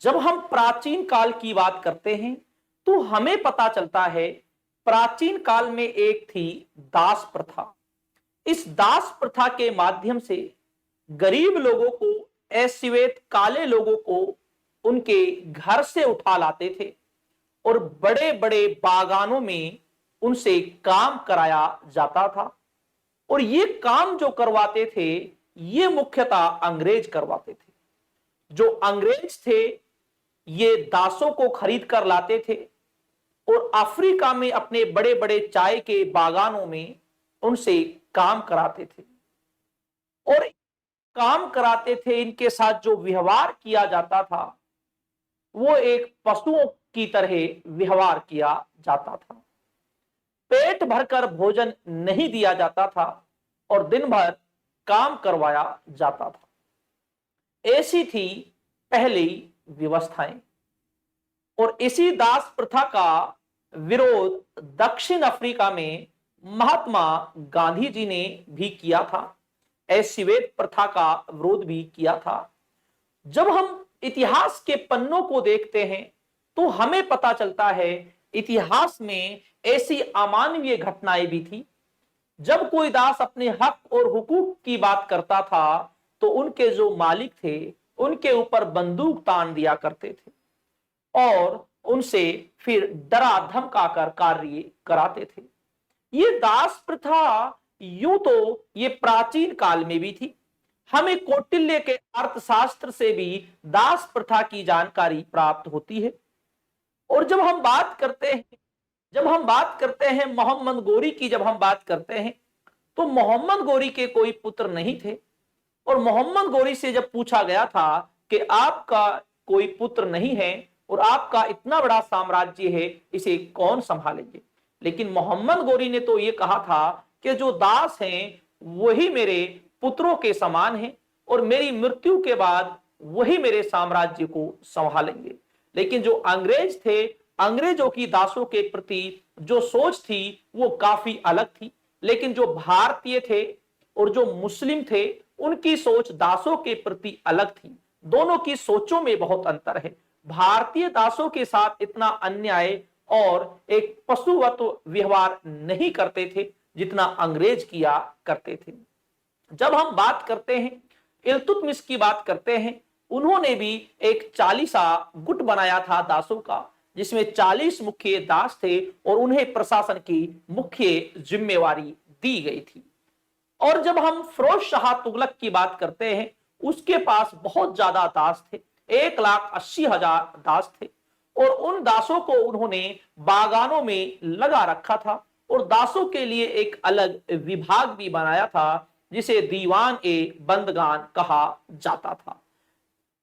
जब हम प्राचीन काल की बात करते हैं तो हमें पता चलता है प्राचीन काल में एक थी दास प्रथा। इस दास प्रथा के माध्यम से गरीब लोगों को, अश्वेत काले लोगों को उनके घर से उठा लाते थे और बड़े बड़े बागानों में उनसे काम कराया जाता था। और ये काम जो करवाते थे ये मुख्यतः अंग्रेज करवाते थे। जो अंग्रेज थे ये दासों को खरीद कर लाते थे और अफ्रीका में अपने बड़े बड़े चाय के बागानों में उनसे काम कराते थे। और काम कराते थे, इनके साथ जो व्यवहार किया जाता था वो एक पशुओं की तरह व्यवहार किया जाता था। पेट भरकर भोजन नहीं दिया जाता था और दिन भर काम करवाया जाता था। ऐसी थी पहली व्यवस्थाएं। और इसी दास प्रथा का विरोध दक्षिण अफ्रीका में महात्मा गांधी जी ने भी किया था। अश्वेत प्रथा का विरोध भी किया था। जब हम इतिहास के पन्नों को देखते हैं तो हमें पता चलता है इतिहास में ऐसी अमानवीय घटनाएं भी थी। जब कोई दास अपने हक और हुकूक की बात करता था तो उनके जो मालिक थे उनके यूपर बंदूक तान दिया करते थे और उनसे फिर डरा धमका कर कार्य कराते थे। ये दास प्रथा यूं तो ये प्राचीन काल में भी थी। हमें कौटिल्य के अर्थशास्त्र से भी दास प्रथा की जानकारी प्राप्त होती है। और जब हम बात करते हैं मोहम्मद गोरी की, जब हम बात करते हैं तो मोहम्मद गोरी के कोई पुत्र नहीं थे। और मोहम्मद गोरी से जब पूछा गया था कि आपका कोई पुत्र नहीं है और आपका इतना बड़ा साम्राज्य है, इसे कौन संभालेंगे, लेकिन मोहम्मद गोरी ने तो ये कहा था कि जो दास हैं वही मेरे पुत्रों के समान हैं और मेरी मृत्यु के बाद वही मेरे साम्राज्य को संभालेंगे। लेकिन जो अंग्रेज थे, अंग्रेजों की दासों के प्रति जो सोच थी वो काफी अलग थी। लेकिन जो भारतीय थे और जो मुस्लिम थे उनकी सोच दासों के प्रति अलग थी। दोनों की सोचों में बहुत अंतर है। भारतीय दासों के साथ इतना अन्याय और एक पशुवत व्यवहार नहीं करते थे जितना अंग्रेज किया करते थे। जब हम बात करते हैं इल्तुतमिश की बात करते हैं, उन्होंने भी एक 40 गुट बनाया था दासों का, जिसमें 40 मुख्य दास थे और उन्हें प्रशासन की मुख्य जिम्मेवारी दी गई थी। और जब हम फिरोज शाह तुगलक की बात करते हैं उसके पास बहुत ज्यादा दास थे, 1,80,000 दास थे और उन दासों को उन्होंने बागानों में लगा रखा था और दासों के लिए एक अलग विभाग भी बनाया था जिसे दीवान ए बंदगान कहा जाता था।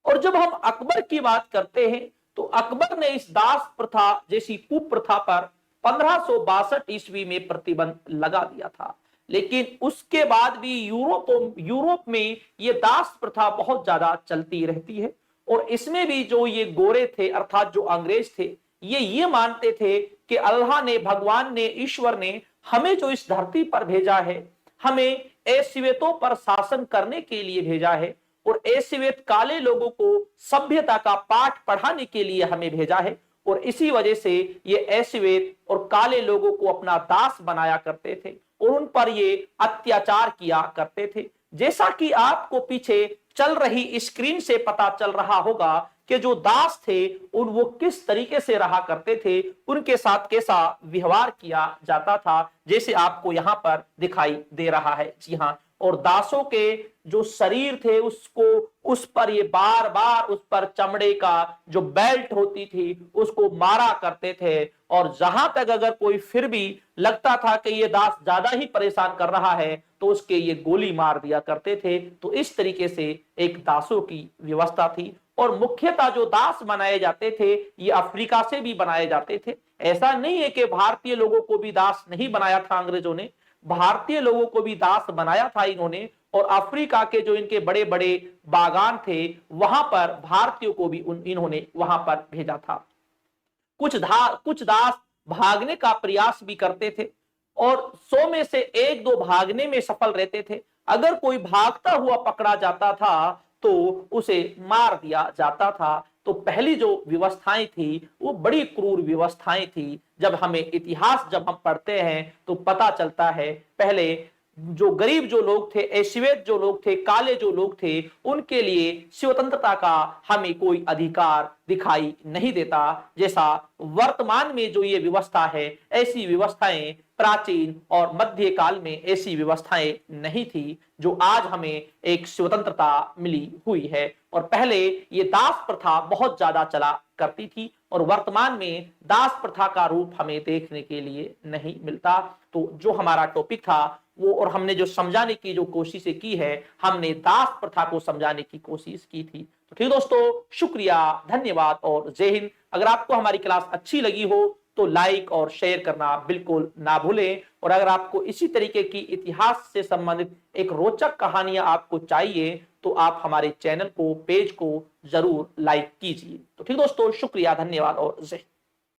और जब हम अकबर की बात करते हैं तो अकबर ने इस दास प्रथा जैसी कुप्रथा पर 1562 ईस्वी में प्रतिबंध लगा दिया था। लेकिन उसके बाद भी यूरोप में ये दास प्रथा बहुत ज्यादा चलती रहती है। और इसमें भी जो ये गोरे थे अर्थात जो अंग्रेज थे ये मानते थे कि अल्लाह ने, भगवान ने, ईश्वर ने हमें जो इस धरती पर भेजा है, हमें अश्वेतों पर शासन करने के लिए भेजा है और अश्वेत काले लोगों को सभ्यता का पाठ पढ़ाने के लिए हमें भेजा है। और इसी वजह से ये अश्वेत और काले लोगों को अपना दास बनाया करते थे और उन पर ये अत्याचार किया करते थे। जैसा कि आपको पीछे चल रही स्क्रीन से पता चल रहा होगा कि जो दास थे उन वो किस तरीके से रहा करते थे, उनके साथ कैसा व्यवहार किया जाता था, जैसे आपको यहां पर दिखाई दे रहा है। जी हां, और दासों के जो शरीर थे उसको उस पर ये बार बार उस पर चमड़े का जो बेल्ट होती थी उसको मारा करते थे। और जहां तक अगर कोई फिर भी लगता था कि ये दास ज्यादा ही परेशान कर रहा है तो उसके ये गोली मार दिया करते थे। तो इस तरीके से एक दासों की व्यवस्था थी। और मुख्यतः जो दास बनाए जाते थे ये अफ्रीका से भी बनाए जाते थे। ऐसा नहीं है कि भारतीय लोगों को भी दास नहीं बनाया था अंग्रेजों ने, भारतीय लोगों को भी दास बनाया था इन्होंने। और अफ्रीका के जो इनके बड़े बड़े बागान थे वहां पर भारतीयों को भी इन्होंने वहां पर भेजा था। कुछ दास भागने का प्रयास भी करते थे और 100 में से 1-2 भागने में सफल रहते थे। अगर कोई भागता हुआ पकड़ा जाता था तो उसे मार दिया जाता था। तो पहली जो व्यवस्थाएं थी वो बड़ी क्रूर व्यवस्थाएं थी। जब हमें इतिहास जब हम पढ़ते हैं तो पता चलता है पहले जो गरीब जो लोग थे, एशिवेट जो लोग थे, काले जो लोग थे, उनके लिए स्वतंत्रता का हमें कोई अधिकार दिखाई नहीं देता। जैसा वर्तमान में जो ये व्यवस्था है, ऐसी व्यवस्थाएं प्राचीन और मध्य काल में ऐसी व्यवस्थाएं नहीं थी जो आज हमें एक स्वतंत्रता मिली हुई है। और पहले ये दास प्रथा बहुत ज्यादा चला करती थी और वर्तमान में दास प्रथा का रूप हमें देखने के लिए नहीं मिलता। तो जो हमारा टॉपिक था वो, और हमने जो समझाने की जो कोशिशें की है, हमने दास प्रथा को समझाने की कोशिश की थी। तो ठीक दोस्तों, शुक्रिया, धन्यवाद और जय हिंद। अगर आपको हमारी क्लास अच्छी लगी हो तो लाइक और शेयर करना बिल्कुल ना भूलें। और अगर आपको इसी तरीके की इतिहास से संबंधित एक रोचक कहानियां आपको चाहिए तो आप हमारे चैनल को, पेज को जरूर लाइक कीजिए। तो ठीक दोस्तों, शुक्रिया, धन्यवाद और जय हिंद।